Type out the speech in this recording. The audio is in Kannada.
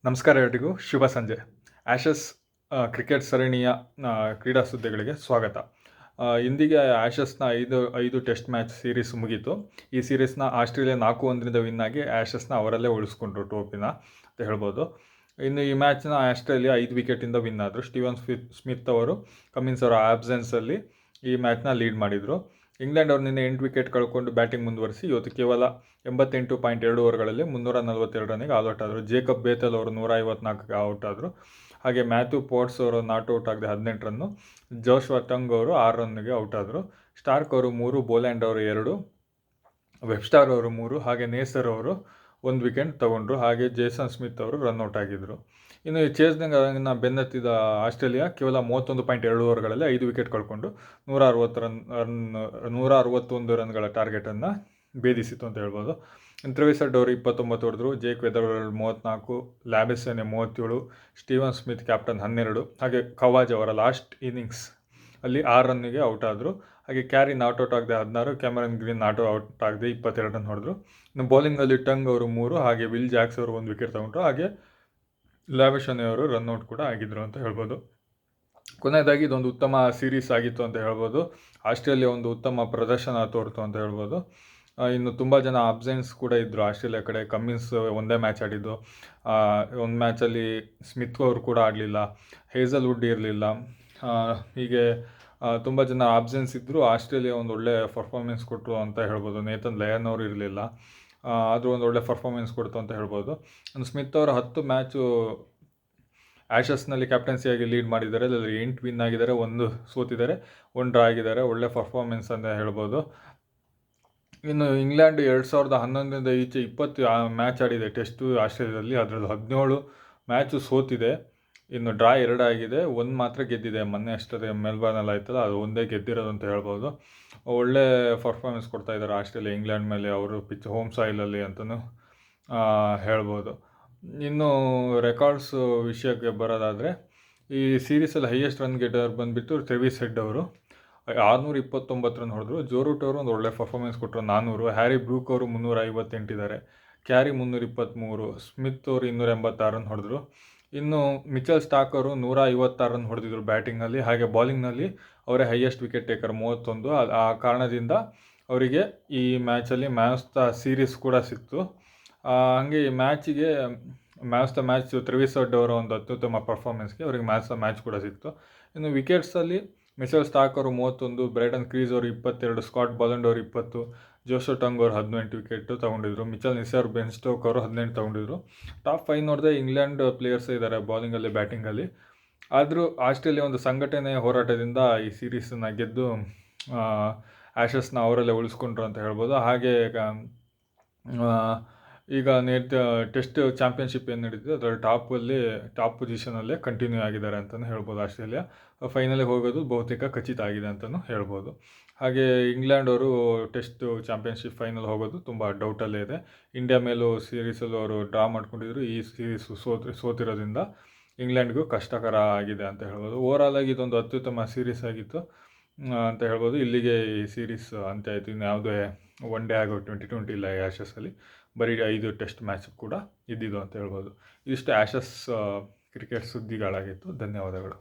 ನಮಸ್ಕಾರ ಎಲ್ಲರಿಗೂ ಶುಭ ಸಂಜೆ. ಆ್ಯಶಸ್ ಕ್ರಿಕೆಟ್ ಸರಣಿಯ ಕ್ರೀಡಾ ಸುದ್ದಿಗಳಿಗೆ ಸ್ವಾಗತ. ಇಂದಿಗೆ ಆ್ಯಶಸ್ನ ಐದು ಟೆಸ್ಟ್ ಮ್ಯಾಚ್ ಸೀರೀಸ್ ಮುಗೀತು. ಈ ಸೀರೀಸ್ನ ಆಸ್ಟ್ರೇಲಿಯಾ 4-1 ವಿನ್ ಆಗಿ ಆ್ಯಶಸ್ನ ಅವರಲ್ಲೇ ಉಳಿಸ್ಕೊಂಡ್ರು ಟ್ರೋಫಿನ ಅಂತ ಹೇಳ್ಬೋದು. ಇನ್ನು ಈ ಮ್ಯಾಚ್ನ ಆಸ್ಟ್ರೇಲಿಯಾ 5 ವಿಕೆಟಿಂದ ವಿನ್ ಆದರು. ಸ್ಟೀವನ್ ಸ್ಮಿತ್ ಅವರು ಕಮಿನ್ಸ್ ಅವರ ಆಬ್ಸೆನ್ಸಲ್ಲಿ ಈ ಮ್ಯಾಚ್ನ ಲೀಡ್ ಮಾಡಿದರು. ಇಂಗ್ಲೆಂಡ್ ಅವರು ನಿನ್ನೆ 8 ವಿಕೆಟ್ ಕಳ್ಕೊಂಡು ಬ್ಯಾಟಿಂಗ್ ಮುಂದುವರಿಸಿ ಇವತ್ತು ಕೇವಲ 88.2 ಓವರ್ಗಳಲ್ಲಿ 342 ರನ್ನಿಗೆ ಆಲ್ಔಟ್ ಆದರು. ಜೇಕಬ್ ಬೇತಲ್ ಅವರು 154ಗೆ ಔಟ್ ಆದರು. ಹಾಗೆ ಮ್ಯಾಥ್ಯೂ ಪೋರ್ಟ್ಸ್ ಅವರು ನಾಟ್ಔಟ್ ಆಗದೆ 18 ರನ್ನು, ಜೋಶ್ವಾ ಟಂಗ್ ಅವರು 6 ರನ್ನಿಗೆ ಔಟ್ ಆದರು. ಸ್ಟಾರ್ಕ್ ಅವರು 3, ಬೋಲ್ಯಾಂಡ್ ಅವರು 2, ವೆಬ್ಸ್ಟಾರ್ ಅವರು 3, ಹಾಗೆ ನೇಸರ್ ಅವರು 1 ವಿಕೆಟ್ ತಗೊಂಡ್ರು. ಹಾಗೆ ಜೇಸನ್ ಸ್ಮಿತ್ ಅವರು ರನ್ಔಟ್ ಆಗಿದ್ದರು. ಇನ್ನು ಈ ಚೇಸ್ನಿಂಗ್ ಬೆನ್ನತ್ತಿದ ಆಸ್ಟ್ರೇಲಿಯಾ ಕೇವಲ 31.2 ಓವರ್ಗಳಲ್ಲಿ 5 ವಿಕೆಟ್ ಕಳ್ಕೊಂಡು 161 ರನ್ಗಳ ಟಾರ್ಗೆಟನ್ನು ಭೇದಿಸಿತು ಅಂತ ಹೇಳ್ಬೋದು. ಟ್ರೆವಿಸ್ ಹೆಡ್ ಅವರು 29 ಹೊಡೆದ್ರು, ಜೇಕ್ ವೆದರ್ವರ್ಲ್ಡ್ 34, ಲ್ಯಾಬಿಸೆನೆ 37, ಸ್ಟೀವನ್ ಸ್ಮಿತ್ ಕ್ಯಾಪ್ಟನ್ 12, ಹಾಗೆ ಖವಾಜ್ ಅವರ ಲಾಸ್ಟ್ ಇನ್ನಿಂಗ್ಸ್ ಅಲ್ಲಿ 6 ರನ್ನಿಗೆ ಔಟ್ ಆದರು. ಹಾಗೆ ಕ್ಯಾರಿ ನಾಟ್ಔಟ್ ಆಗದೆ 16, ಕ್ಯಾಮರನ್ ಗ್ರೀನ್ ಔಟ್ ಆಗದೆ 22 ರನ್ ಹೊಡೆದ್ರು. ಇನ್ನು ಬೌಲಿಂಗಲ್ಲಿ ಟಂಗ್ ಅವರು 3, ಹಾಗೆ ವಿಲ್ ಜಾಕ್ಸ್ ಅವರು 1 ವಿಕೆಟ್ ತಗೊಂಡ್ರು. ಹಾಗೆ ಲ್ಯಾಬಿಸೆನೆ ಅವರು ರನ್ಔಟ್ ಕೂಡ ಆಗಿದ್ರು ಅಂತ ಹೇಳ್ಬೋದು. ಕೊನೆಯದಾಗಿ ಇದೊಂದು ಉತ್ತಮ ಸೀರೀಸ್ ಆಗಿತ್ತು ಅಂತ ಹೇಳ್ಬೋದು. ಆಸ್ಟ್ರೇಲಿಯಾ ಒಂದು ಉತ್ತಮ ಪ್ರದರ್ಶನ ತೋರಿತು ಅಂತ ಹೇಳ್ಬೋದು. ಇನ್ನು ತುಂಬ ಜನ ಅಬ್ಸೆಂಟ್ಸ್ ಕೂಡ ಇದ್ದರು ಆಸ್ಟ್ರೇಲಿಯಾ ಕಡೆ. ಕಮ್ಮಿನ್ಸ್ ಒಂದೇ ಮ್ಯಾಚ್ ಆಡಿದ್ದು. ಒಂದು ಮ್ಯಾಚಲ್ಲಿ ಸ್ಮಿತ್ ಅವರು ಕೂಡ ಆಡಲಿಲ್ಲ, ಹೇಸಲ್ವುಡ್ ಇರಲಿಲ್ಲ. ಹೀಗೆ ತುಂಬ ಜನ ಆಬ್ಸೆನ್ಸ್ ಇದ್ದರು. ಆಸ್ಟ್ರೇಲಿಯಾ ಒಂದು ಒಳ್ಳೆ ಪರ್ಫಾರ್ಮೆನ್ಸ್ ಕೊಟ್ಟರು ಅಂತ ಹೇಳ್ಬೋದು. ನೇತನ್ ಲಯನ್ ಅವರು ಇರಲಿಲ್ಲ, ಆದರೂ ಒಂದು ಒಳ್ಳೆ ಪರ್ಫಾರ್ಮೆನ್ಸ್ ಕೊಡ್ತು ಅಂತ ಹೇಳ್ಬೋದು. ಸ್ಮಿತ್ ಅವರು 10 ಮ್ಯಾಚು ಆ್ಯಶಸ್ನಲ್ಲಿ ಕ್ಯಾಪ್ಟನ್ಸಿಯಾಗಿ ಲೀಡ್ ಮಾಡಿದ್ದಾರೆ. ಅದರಲ್ಲಿ 8 ವಿನ್ ಆಗಿದ್ದಾರೆ, 1 ಸೋತಿದ್ದಾರೆ, 1 ಡ್ರಾ ಆಗಿದ್ದಾರೆ. ಒಳ್ಳೆ ಪರ್ಫಾರ್ಮೆನ್ಸ್ ಅಂತ ಹೇಳ್ಬೋದು. ಇನ್ನು ಇಂಗ್ಲೆಂಡ್ 2011ರಿಂದ ಈಚೆ 20 ಮ್ಯಾಚ್ ಆಡಿದೆ ಟೆಸ್ಟು ಆಸ್ಟ್ರೇಲಿಯಾದಲ್ಲಿ. ಅದರಲ್ಲಿ 17 ಮ್ಯಾಚು ಸೋತಿದೆ. ಇನ್ನು ಡ್ರಾ 2 ಆಗಿದೆ, 1 ಮಾತ್ರ ಗೆದ್ದಿದೆ. ಮೊನ್ನೆ ಅಷ್ಟೇ ಮೆಲ್ಬರ್ನಲ್ಲಿ ಆಯ್ತಲ್ಲ, ಅದು ಒಂದೇ ಗೆದ್ದಿರೋದು ಅಂತ ಹೇಳ್ಬೋದು. ಒಳ್ಳೆ ಪರ್ಫಾರ್ಮೆನ್ಸ್ ಕೊಡ್ತಾ ಇದ್ದಾರೆ ಆಸ್ಟ್ರೇಲಿಯಾ ಇಂಗ್ಲೆಂಡ್ ಮೇಲೆ, ಅವರು ಪಿಚ್ ಹೋಮ್ ಸಾಯಿಲಲ್ಲಿ ಅಂತಲೂ ಹೇಳ್ಬೋದು. ಇನ್ನು ರೆಕಾರ್ಡ್ಸ್ ವಿಷಯಕ್ಕೆ ಬರೋದಾದರೆ, ಈ ಸೀರೀಸಲ್ಲಿ ಹೈಯೆಸ್ಟ್ ರನ್ ಗೆಟರ್ ಬಂದುಬಿಟ್ಟು ಟ್ರೆವಿಸ್ ಹೆಡ್ ಅವರು 629 ರನ್ ಹೊಡೆದ್ರು. ಜೋ ರೂಟ್ ಅವರು ಒಂದು ಒಳ್ಳೆ ಪರ್ಫಾರ್ಮೆನ್ಸ್ ಕೊಟ್ಟರು 400. ಹ್ಯಾರಿ ಬ್ರೂಕ್ ಅವರು 358 ಇದ್ದಾರೆ. ಕ್ಯಾರಿ 323, ಸ್ಮಿತ್ ಅವರು 286 ರನ್ ಹೊಡೆದ್ರು. ಇನ್ನು ಮಿಚೆಲ್ ಸ್ಟಾರ್ಕ್ ಅವರು 156 ರನ್ ಹೊಡೆದಿದ್ರು ಬ್ಯಾಟಿಂಗ್ನಲ್ಲಿ. ಹಾಗೆ ಬೌಲಿಂಗ್ನಲ್ಲಿ ಅವರೇ ಹೈಯೆಸ್ಟ್ ವಿಕೆಟ್ ಟೇಕರ್ 31. ಆ ಕಾರಣದಿಂದ ಅವರಿಗೆ ಈ ಮ್ಯಾಚಲ್ಲಿ ಮ್ಯಾನ್ ಆಫ್ ದ ಸೀರೀಸ್ ಕೂಡ ಸಿಕ್ತು. ಹಾಗೆ ಈ match of the match Travis Head ಅವರ ಒಂದು ಅತ್ಯುತ್ತಮ ಪರ್ಫಾರ್ಮೆನ್ಸ್ಗೆ ಅವರಿಗೆ ಮ್ಯಾಚ್ ಆಫ್ ದ ಮ್ಯಾಚ್ ಕೂಡ ಸಿಕ್ತು. ಇನ್ನು ವಿಕೆಟ್ಸಲ್ಲಿ ಮಿಚೆಲ್ ಸ್ಟಾರ್ಕ್ ಅವರು 31, ಬ್ರೈಡನ್ ಕ್ರೀಸ್ ಅವರು 22, ಸ್ಕಾಟ್ ಬಾಲಂಡ್ ಅವರು 20, ಜೋಶೋ ಟಂಗ್ ಅವರು 18 ವಿಕೆಟ್ ತಗೊಂಡಿದ್ರು. ಮಿಚೆಲ್ ನಿಸರ್, ಬೆನ್ ಸ್ಟೋಕ್ ಅವರು 18 ತಗೊಂಡಿದ್ರು. ಟಾಪ್ 5 ನೋಡಿದ್ರೆ ಇಂಗ್ಲೆಂಡ್ ಪ್ಲೇಯರ್ಸ್ ಇದ್ದಾರೆ ಬೌಲಿಂಗಲ್ಲಿ, ಬ್ಯಾಟಿಂಗಲ್ಲಿ. ಆದರೂ ಆಸ್ಟ್ರೇಲಿಯಾ ಒಂದು ಸಂಘಟನೆ ಹೋರಾಟದಿಂದ ಈ ಸೀರೀಸನ್ನು ಗೆದ್ದು ಆ್ಯಶಸ್ನ ಅವರಲ್ಲೇ ಉಳಿಸ್ಕೊಂಡ್ರು ಅಂತ ಹೇಳ್ಬೋದು. ಹಾಗೆ ಈಗ ಟೆಸ್ಟ್ ಚಾಂಪಿಯನ್ಶಿಪ್ ಏನು ನಡೀತಿದೆ ಅದರಲ್ಲಿ ಟಾಪ್ ಪೊಸಿಷನಲ್ಲೇ ಕಂಟಿನ್ಯೂ ಆಗಿದ್ದಾರೆ ಅಂತಲೂ ಹೇಳ್ಬೋದು. ಆಸ್ಟ್ರೇಲಿಯಾ ಫೈನಲಿಗೆ ಹೋಗೋದು ಬಹುತೇಕ ಖಚಿತ ಆಗಿದೆ ಅಂತಲೂ ಹೇಳ್ಬೋದು. ಹಾಗೆ ಇಂಗ್ಲೆಂಡ್ ಅವರು ಟೆಸ್ಟ್ ಚಾಂಪಿಯನ್ಶಿಪ್ ಫೈನಲ್ ಹೋಗೋದು ತುಂಬ ಡೌಟಲ್ಲೇ ಇದೆ. ಇಂಡಿಯಾ ಮೇಲೂ ಸೀರೀಸಲ್ಲೂ ಅವರು ಡ್ರಾ ಮಾಡ್ಕೊಂಡಿದ್ರು. ಈ ಸೀರೀಸು ಸೋತಿರೋದ್ರಿಂದ ಇಂಗ್ಲೆಂಡ್ಗೂ ಕಷ್ಟಕರ ಆಗಿದೆ ಅಂತ ಹೇಳ್ಬೋದು. ಓವರಾಲ್ ಆಗಿ ಇದೊಂದು ಅತ್ಯುತ್ತಮ ಸೀರೀಸ್ ಆಗಿತ್ತು ಅಂತ ಹೇಳ್ಬೋದು. ಇಲ್ಲಿಗೆ ಈ ಸೀರೀಸ್ ಅಂತ್ಯ ಆಯಿತು. ಇನ್ನು ಯಾವುದೇ ಒನ್ ಡೇ ಆಗೋ 2020 ಇಲ್ಲ ಈ ಆ್ಯಶಸ್ಸಲ್ಲಿ. ಬರೀ 5 ಟೆಸ್ಟ್ ಮ್ಯಾಚ್ ಕೂಡ ಇದ್ದಿದ್ದು ಅಂತ ಹೇಳ್ಬೋದು. ಇದಿಷ್ಟು ಆ್ಯಶಸ್ ಕ್ರಿಕೆಟ್ ಸುದ್ದಿಗಳಾಗಿತ್ತು. ಧನ್ಯವಾದಗಳು.